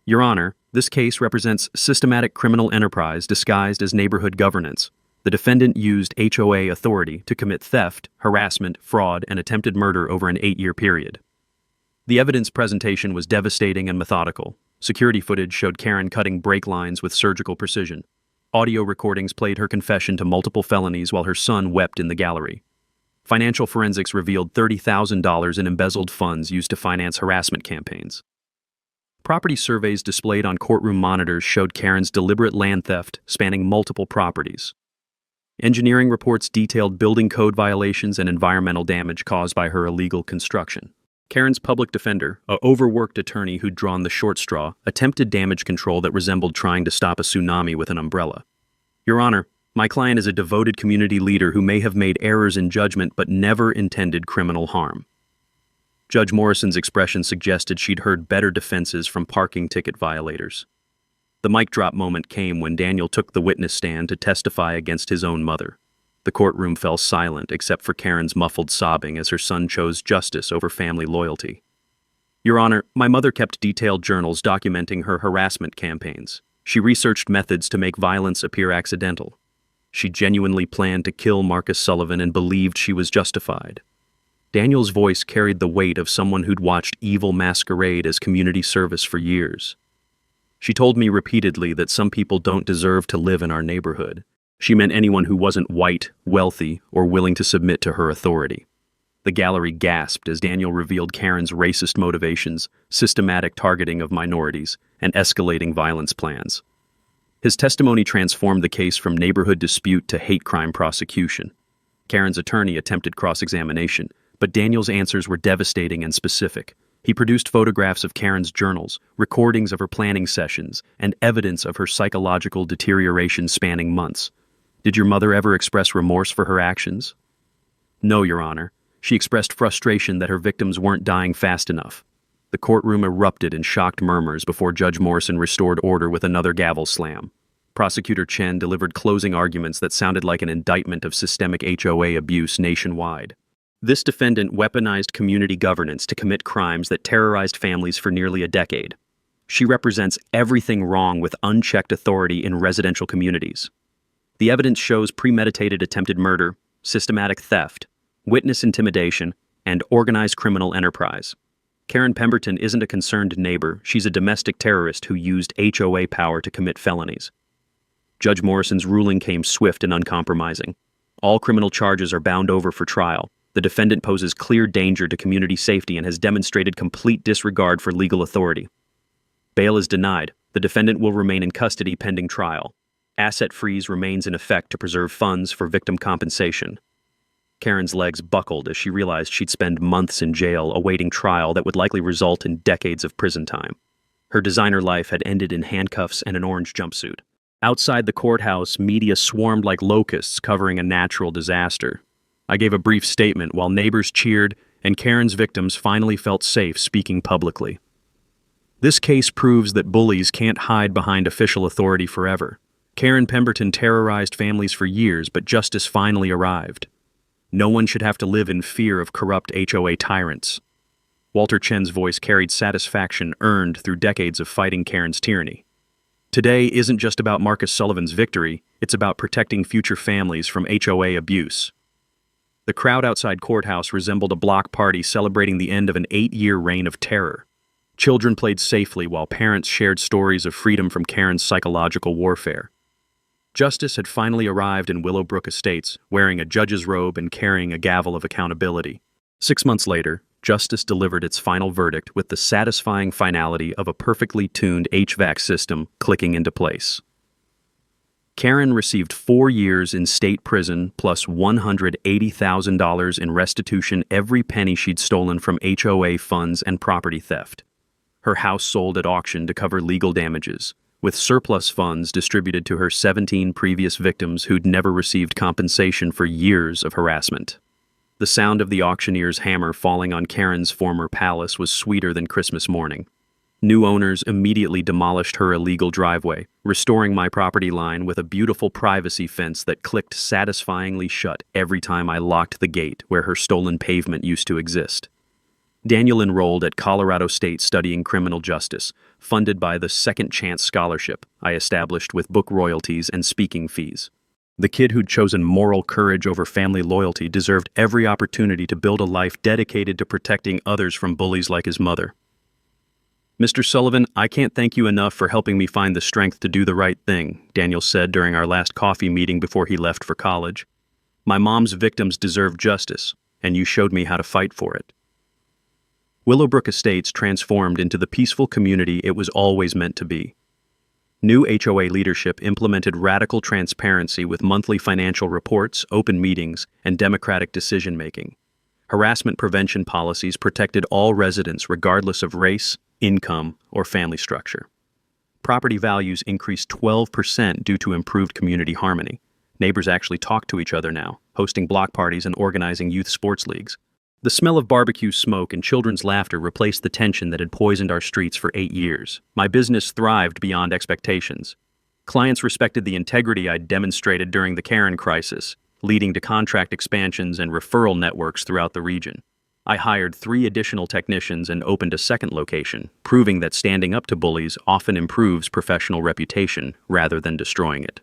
Your Honor, this case represents systematic criminal enterprise disguised as neighborhood governance. The defendant used HOA authority to commit theft, harassment, fraud, and attempted murder over an 8-year period. The evidence presentation was devastating and methodical. Security footage showed Karen cutting brake lines with surgical precision. Audio recordings played her confession to multiple felonies while her son wept in the gallery. Financial forensics revealed $30,000 in embezzled funds used to finance harassment campaigns. Property surveys displayed on courtroom monitors showed Karen's deliberate land theft spanning multiple properties. Engineering reports detailed building code violations and environmental damage caused by her illegal construction. Karen's public defender, an overworked attorney who'd drawn the short straw, attempted damage control that resembled trying to stop a tsunami with an umbrella. Your Honor, my client is a devoted community leader who may have made errors in judgment but never intended criminal harm. Judge Morrison's expression suggested she'd heard better defenses from parking ticket violators. The mic drop moment came when Daniel took the witness stand to testify against his own mother. The courtroom fell silent except for Karen's muffled sobbing as her son chose justice over family loyalty. Your Honor, my mother kept detailed journals documenting her harassment campaigns. She researched methods to make violence appear accidental. She genuinely planned to kill Marcus Sullivan and believed she was justified. Daniel's voice carried the weight of someone who'd watched evil masquerade as community service for years. She told me repeatedly that some people don't deserve to live in our neighborhood. She meant anyone who wasn't white, wealthy, or willing to submit to her authority. The gallery gasped as Daniel revealed Karen's racist motivations, systematic targeting of minorities, and escalating violence plans. His testimony transformed the case from neighborhood dispute to hate crime prosecution. Karen's attorney attempted cross-examination, but Daniel's answers were devastating and specific. He produced photographs of Karen's journals, recordings of her planning sessions, and evidence of her psychological deterioration spanning months. Did your mother ever express remorse for her actions? No, Your Honor. She expressed frustration that her victims weren't dying fast enough. The courtroom erupted in shocked murmurs before Judge Morrison restored order with another gavel slam. Prosecutor Chen delivered closing arguments that sounded like an indictment of systemic HOA abuse nationwide. This defendant weaponized community governance to commit crimes that terrorized families for nearly a decade. She represents everything wrong with unchecked authority in residential communities. The evidence shows premeditated attempted murder, systematic theft, witness intimidation, and organized criminal enterprise. Karen Pemberton isn't a concerned neighbor, she's a domestic terrorist who used HOA power to commit felonies. Judge Morrison's ruling came swift and uncompromising. All criminal charges are bound over for trial. The defendant poses clear danger to community safety and has demonstrated complete disregard for legal authority. Bail is denied. The defendant will remain in custody pending trial. Asset freeze remains in effect to preserve funds for victim compensation. Karen's legs buckled as she realized she'd spend months in jail awaiting trial that would likely result in decades of prison time. Her designer life had ended in handcuffs and an orange jumpsuit. Outside the courthouse, media swarmed like locusts covering a natural disaster. I gave a brief statement while neighbors cheered and Karen's victims finally felt safe speaking publicly. This case proves that bullies can't hide behind official authority forever. Karen Pemberton terrorized families for years, but justice finally arrived. No one should have to live in fear of corrupt HOA tyrants. Walter Chen's voice carried satisfaction earned through decades of fighting Karen's tyranny. Today isn't just about Marcus Sullivan's victory, it's about protecting future families from HOA abuse. The crowd outside courthouse resembled a block party celebrating the end of an 8-year reign of terror. Children played safely while parents shared stories of freedom from Karen's psychological warfare. Justice had finally arrived in Willowbrook Estates, wearing a judge's robe and carrying a gavel of accountability. 6 months later, justice delivered its final verdict with the satisfying finality of a perfectly tuned HVAC system clicking into place. Karen received 4 years in state prison plus $180,000 in restitution every penny she'd stolen from HOA funds and property theft. Her house sold at auction to cover legal damages, with surplus funds distributed to her 17 previous victims who'd never received compensation for years of harassment. The sound of the auctioneer's hammer falling on Karen's former palace was sweeter than Christmas morning. New owners immediately demolished her illegal driveway, restoring my property line with a beautiful privacy fence that clicked satisfyingly shut every time I locked the gate where her stolen pavement used to exist. Daniel enrolled at Colorado State studying criminal justice, funded by the Second Chance Scholarship I established with book royalties and speaking fees. The kid who'd chosen moral courage over family loyalty deserved every opportunity to build a life dedicated to protecting others from bullies like his mother. Mr. Sullivan, I can't thank you enough for helping me find the strength to do the right thing, Daniel said during our last coffee meeting before he left for college. My mom's victims deserve justice, and you showed me how to fight for it. Willowbrook Estates transformed into the peaceful community it was always meant to be. New HOA leadership implemented radical transparency with monthly financial reports, open meetings, and democratic decision-making. Harassment prevention policies protected all residents regardless of race, income, or family structure. Property values increased 12% due to improved community harmony. Neighbors actually talk to each other now, hosting block parties and organizing youth sports leagues. The smell of barbecue smoke and children's laughter replaced the tension that had poisoned our streets for 8 years. My business thrived beyond expectations. Clients respected the integrity I'd demonstrated during the Karen crisis, leading to contract expansions and referral networks throughout the region. I hired 3 additional technicians and opened a second location, proving that standing up to bullies often improves professional reputation rather than destroying it.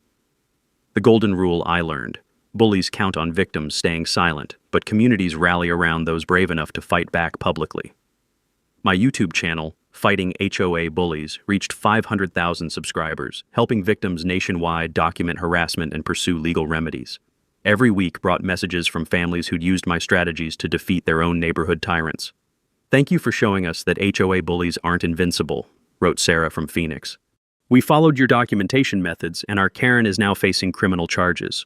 The golden rule I learned: bullies count on victims staying silent, but communities rally around those brave enough to fight back publicly. My YouTube channel, Fighting HOA Bullies, reached 500,000 subscribers, helping victims nationwide document harassment and pursue legal remedies. Every week brought messages from families who'd used my strategies to defeat their own neighborhood tyrants. Thank you for showing us that HOA bullies aren't invincible, wrote Sarah from Phoenix. We followed your documentation methods, and our Karen is now facing criminal charges.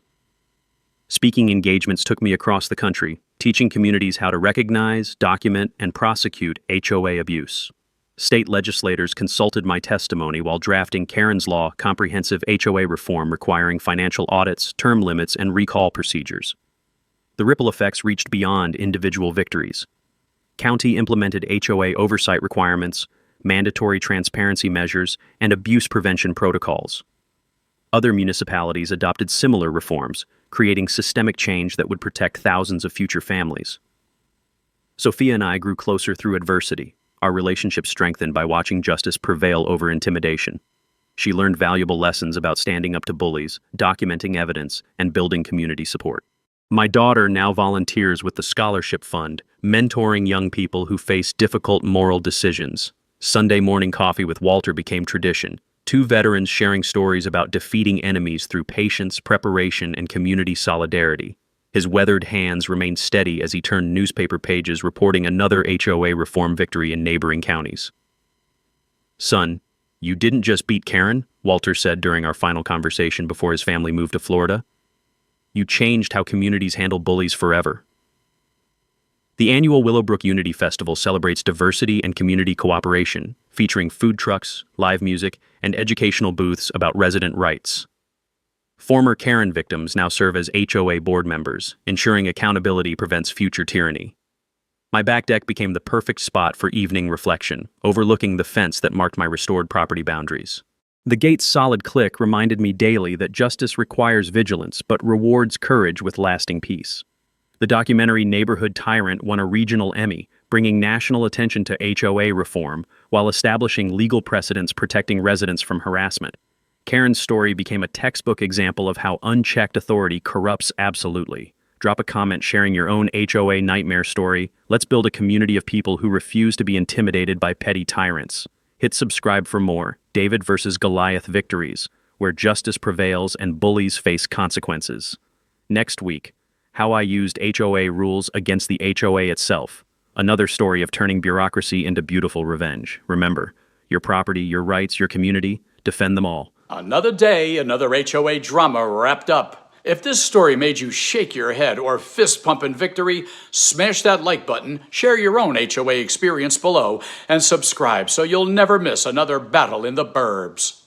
Speaking engagements took me across the country, teaching communities how to recognize, document, and prosecute HOA abuse. State legislators consulted my testimony while drafting Karen's Law, comprehensive HOA reform requiring financial audits, term limits, and recall procedures. The ripple effects reached beyond individual victories. County implemented HOA oversight requirements, mandatory transparency measures, and abuse prevention protocols. Other municipalities adopted similar reforms, creating systemic change that would protect thousands of future families. Sophia and I grew closer through adversity, our relationship strengthened by watching justice prevail over intimidation. She learned valuable lessons about standing up to bullies, documenting evidence, and building community support. My daughter now volunteers with the Scholarship Fund, mentoring young people who face difficult moral decisions. Sunday morning coffee with Walter became tradition, 2 veterans sharing stories about defeating enemies through patience, preparation, and community solidarity. His weathered hands remained steady as he turned newspaper pages reporting another HOA reform victory in neighboring counties. Son, you didn't just beat Karen, Walter said during our final conversation before his family moved to Florida. You changed how communities handle bullies forever. The annual Willowbrook Unity Festival celebrates diversity and community cooperation, featuring food trucks, live music, and educational booths about resident rights. Former Karen victims now serve as HOA board members, ensuring accountability prevents future tyranny. My back deck became the perfect spot for evening reflection, overlooking the fence that marked my restored property boundaries. The gate's solid click reminded me daily that justice requires vigilance but rewards courage with lasting peace. The documentary Neighborhood Tyrant won a regional Emmy, bringing national attention to HOA reform while establishing legal precedents protecting residents from harassment. Karen's story became a textbook example of how unchecked authority corrupts absolutely. Drop a comment sharing your own HOA nightmare story. Let's build a community of people who refuse to be intimidated by petty tyrants. Hit subscribe for more David versus Goliath victories, where justice prevails and bullies face consequences. Next week, how I used HOA rules against the HOA itself. Another story of turning bureaucracy into beautiful revenge. Remember, your property, your rights, your community, defend them all. Another day, another HOA drama wrapped up. If this story made you shake your head or fist pump in victory, smash that like button, share your own HOA experience below, and subscribe so you'll never miss another battle in the burbs.